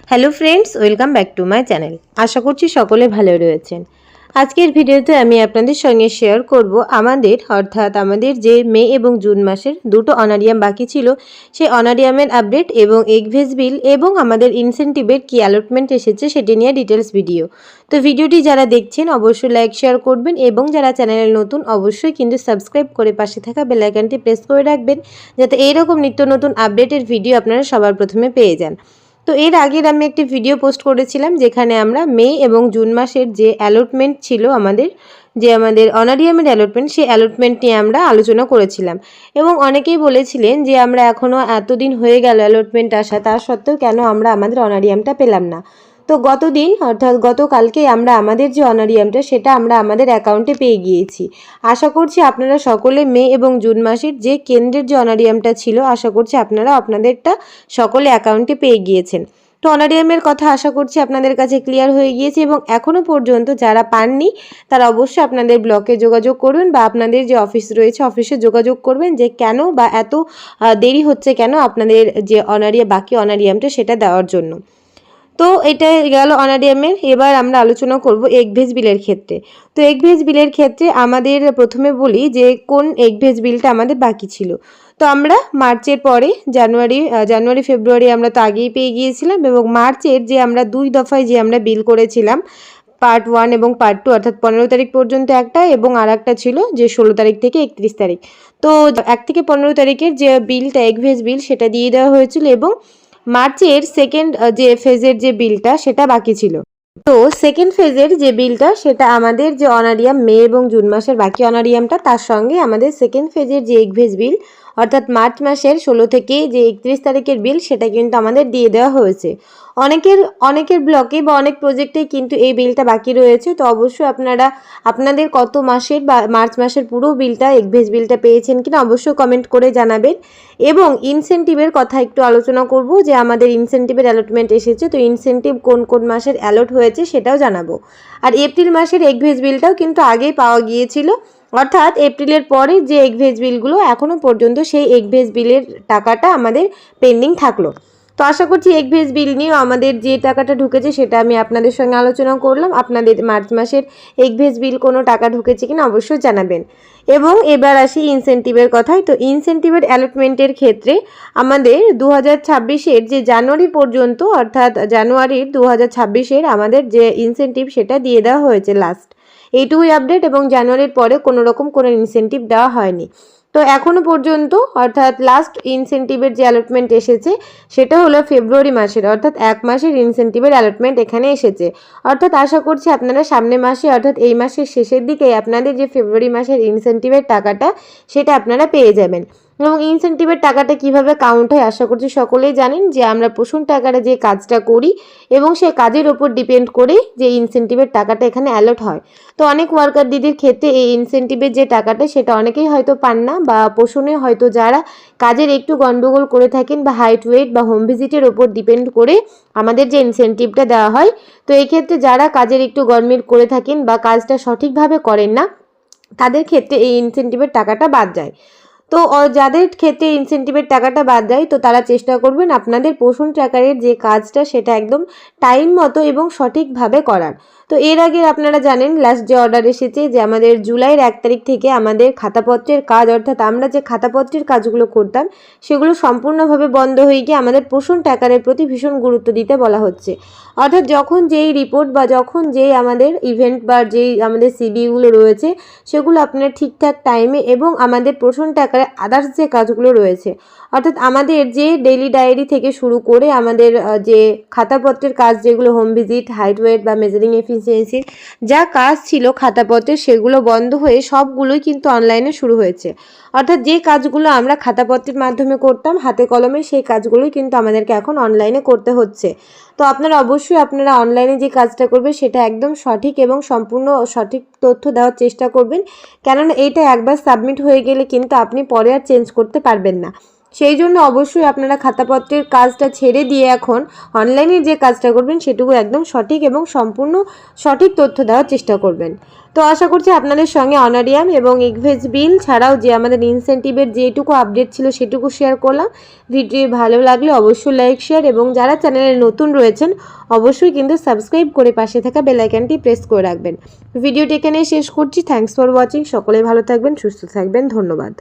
Hello friends, welcome back to my channel. আশা করছি সকলে ভালো রয়েছেন। আজকের ভিডিওতে আমি আপনাদের সঙ্গে শেয়ার করব আমাদের যে মে এবং জুন মাসের দুটো অনারিয়াম বাকি ছিল সেই অনারিয়ামের আপডেট এবং এগভেজ বিল এবং আমাদের ইনসেন্টিভের কি অ্যালটমেন্ট এসেছে সেটি নিয়ে ডিটেলস ভিডিও। তো ভিডিওটি যারা দেখছেন অবশ্যই লাইক শেয়ার করবেন এবং যারা চ্যানেলে নতুন অবশ্যই কিন্তু সাবস্ক্রাইব করে পাশে থাকা বেল আইকনটি প্রেস করে রাখবেন যাতে এইরকম নিত্য নতুন আপডেটের ভিডিও আপনারা সবার প্রথমে পেয়ে যান। তো এর আগের আমি একটি ভিডিও পোস্ট করেছিলাম যেখানে আমরা মে এবং জুন মাসের যে অ্যালটমেন্ট ছিল আমাদের অনারিয়ামের অ্যালটমেন্ট সেই অ্যালটমেন্ট নিয়ে আমরা আলোচনা করেছিলাম এবং অনেকেই বলেছিলেন যে আমরা এখনও এতদিন হয়ে গেল অ্যালটমেন্ট আসা তা সত্ত্বেও কেন আমরা আমাদের অনারিয়ামটা পেলাম না। তো গতকালকে আমরা আমাদের যে অনারিয়ামটা সেটা আমরা আমাদের অ্যাকাউন্টে পেয়ে গিয়েছি। আশা করছি আপনারা সকলে মে এবং জুন মাসের যে কেন্দ্রের যে অনারিয়ামটা ছিল আশা করছি আপনারা আপনাদেরটা সকলে অ্যাকাউন্টে পেয়ে গিয়েছেন। তো অনারিয়ামের কথা আশা করছি আপনাদের কাছে ক্লিয়ার হয়ে গিয়েছে এবং এখনও পর্যন্ত যারা পাননি তারা অবশ্যই আপনাদের ব্লকে যোগাযোগ করবেন বা আপনাদের যে অফিস রয়েছে অফিসে যোগাযোগ করবেন যে কেন বা এত দেরি হচ্ছে কেন আপনাদের যে বাকি অনারিয়ামটা সেটা দেওয়ার জন্য। তো এটা গেল অনারিয়ামের। এবার আমরা আলোচনা করব এগভেজ বিলের ক্ষেত্রে। তো এগভেজ বিলের ক্ষেত্রে আমাদের প্রথমে বলি যে কোন এগভেজ বিলটা আমাদের বাকি ছিল। তো আমরা মার্চের পরে জানুয়ারি ফেব্রুয়ারি আমরা তো আগেই পেয়ে গিয়েছিলাম এবং মার্চের যে আমরা 2 দফায় যে আমরা বিল করেছিলাম পার্ট 1 এবং পার্ট 2 অর্থাৎ 15 তারিখ পর্যন্ত একটা এবং আর একটা ছিল যে 16 তারিখ থেকে 31 তারিখ। তো 1 থেকে 15 তারিখের যে বিলটা এগভেজ বিল সেটা দিয়ে দেওয়া হয়েছিল এবং মার্চের সেকেন্ড যে ফেজের যে বিলটা সেটা বাকি ছিল। তো সেকেন্ড ফেজের যে বিলটা সেটা আমাদের যে অনারিয়াম মে এবং জুন মাসের বাকি অনারিয়ামটা তার সঙ্গে আমাদের সেকেন্ড ফেজের যে এগভেজ বিল অর্থাৎ মার্চ মাসের 16 থেকে যে 31 তারিখের বিল সেটা কিন্তু আমাদের দিয়ে দেওয়া হয়েছে। অনেকের ব্লকে বা অনেক প্রজেক্টেই কিন্তু এই বিলটা বাকি রয়েছে। তো অবশ্যই আপনারা আপনাদের কত মাসের বা মার্চ মাসের পুরো বিলটা এগভেজ বিলটা পেয়েছেন কিনা অবশ্যই কমেন্ট করে জানাবেন। এবং ইনসেন্টিভের কথা একটু আলোচনা করব যে আমাদের ইনসেন্টিভের অ্যালটমেন্ট এসেছে। তো ইনসেন্টিভ কোন কোন মাসের অ্যালট হয়েছে সেটাও জানাবো। আর এপ্রিল মাসের এগভেজ বিলটাও কিন্তু আগেই পাওয়া গিয়েছিল, অর্থাৎ এপ্রিলের পরে যে এগভেজ বিলগুলো এখনও পর্যন্ত সেই এগভেজ বিলের টাকাটা আমাদের পেন্ডিং থাকলো। তো আশা করছি এগভেজ বিল নিয়েও আমাদের যে টাকাটা ঢুকেছে সেটা আমি আপনাদের সঙ্গে আলোচনা করলাম। আপনাদের মার্চ মাসের এগভেজ বিল কোনো টাকা ঢুকেছে কিনা অবশ্যই জানাবেন। এবং এবার আসি ইনসেন্টিভের কথায়। তো ইনসেন্টিভের অ্যালটমেন্টের ক্ষেত্রে আমাদের 2026-এর যে জানুয়ারি পর্যন্ত অর্থাৎ জানুয়ারির 2026-এর আমাদের যে ইনসেন্টিভ সেটা দিয়ে দেওয়া হয়েছে লাস্ট। এইটুকুই আপডেট এবং জানুয়ারির পরে কোনো রকম কোনো ইনসেন্টিভ দেওয়া হয়নি। তো এখনও পর্যন্ত অর্থাৎ লাস্ট ইনসেন্টিভের যে অ্যালটমেন্ট এসেছে সেটা হলো ফেব্রুয়ারি মাসের, অর্থাৎ 1 মাসের ইনসেন্টিভের অ্যালটমেন্ট এখানে এসেছে। অর্থাৎ আশা করছি আপনারা সামনের মাসে অর্থাৎ এই মাসের শেষের দিকে আপনাদের যে ফেব্রুয়ারি মাসের ইনসেন্টিভের টাকাটা সেটা আপনারা পেয়ে যাবেন। এবং ইনসেন্টিভের টাকাটা কিভাবে কাউন্ট হয় আশা করছি সকলেই জানেন যে আমরা পোষণ টাকাটা যে কাজটা করি এবং সেই কাজের ওপর ডিপেন্ড করে যে ইনসেন্টিভের টাকাটা এখানে অ্যালট হয়। তো অনেক ওয়ার্কার দিদির ক্ষেত্রে এই ইনসেন্টিভের যে টাকাটা সেটা অনেকেই হয়তো পান না বা পোষণে হয়তো যারা কাজের একটু গন্ডগোল করে থাকেন বা হাইট ওয়েট বা হোম ভিজিটের ওপর ডিপেন্ড করে আমাদের যে ইনসেন্টিভটা দেওয়া হয়। তো এই ক্ষেত্রে যারা কাজের একটু গরমিল করে থাকেন বা কাজটা সঠিকভাবে করেন না তাদের ক্ষেত্রে এই ইনসেন্টিভের টাকাটা বাদ যায়। তো যাদের ক্ষেত্রে ইনসেন্টিভের টাকাটা বাদ যায় তো তারা চেষ্টা করবেন আপনাদের পোষণ ট্র্যাকারের যে কাজটা সেটা একদম টাইম মতো এবং সঠিকভাবে করার। তো এর আগে আপনারা জানেন লাস্ট যে অর্ডার এসেছে যে আমাদের জুলাইয়ের 1 তারিখ থেকে আমাদের খাতাপত্রের কাজ অর্থাৎ আমরা যে খাতাপত্রের কাজগুলো করতাম সেগুলো সম্পূর্ণভাবে বন্ধ হয়ে গিয়ে আমাদের পোষণ ট্র্যাকারের প্রতি ভীষণ গুরুত্ব দিতে বলা হচ্ছে। অর্থাৎ যখন যেই রিপোর্ট বা যখন যেই আমাদের ইভেন্ট বা যেই আমাদের সিডিগুলো রয়েছে সেগুলো আপনার ঠিকঠাক টাইমে এবং আমাদের পোষণ ট্র্যাকারে আদার্স যে কাজগুলো রয়েছে অর্থাৎ আমাদের যে ডেইলি ডায়েরি থেকে শুরু করে আমাদের যে খাতাপত্রের কাজ যেগুলো হোম ভিজিট হাইট ওয়েট বা মেজারিং এফিসিয়েন্সির যা কাজ ছিল খাতাপত্রের সেগুলো বন্ধ হয়ে সবগুলোই কিন্তু অনলাইনে শুরু হয়েছে। অর্থাৎ যে কাজগুলো আমরা খাতাপত্রের মাধ্যমে করতাম হাতে কলমে সেই কাজগুলোই কিন্তু আমাদেরকে এখন অনলাইনে করতে হচ্ছে। তো আপনারা অনলাইনে যে কাজটা করবেন সেটা একদম সঠিক এবং সম্পূর্ণ সঠিক তথ্য দেওয়ার চেষ্টা করবেন, কেননা এইটা একবার সাবমিট হয়ে গেলে কিন্তু আপনি পরে আর চেঞ্জ করতে পারবেন না। সেই জন্য অবশ্যই আপনারা খাতাপত্রের কাজটা ছেড়ে দিয়ে এখন অনলাইনে যে কাজটা করবেন সেটুকু একদম সঠিক এবং সম্পূর্ণ সঠিক তথ্য দেওয়ার চেষ্টা করবেন। তো আশা করছি আপনাদের সঙ্গে অনারিয়াম এবং ইকভেজ বিল ছাড়াও যে আমাদের ইনসেন্টিভের যেটুকু আপডেট ছিল সেটুকু শেয়ার করলাম। ভিডিও ভালো লাগলে অবশ্যই লাইক শেয়ার এবং যারা চ্যানেলে নতুন রয়েছেন অবশ্যই কিন্তু সাবস্ক্রাইব করে পাশে থাকা বেল আইকনটি প্রেস করে রাখবেন। ভিডিওটি এখানে শেষ করছি। Thanks for watching. সকলে ভালো থাকবেন, সুস্থ থাকবেন। ধন্যবাদ।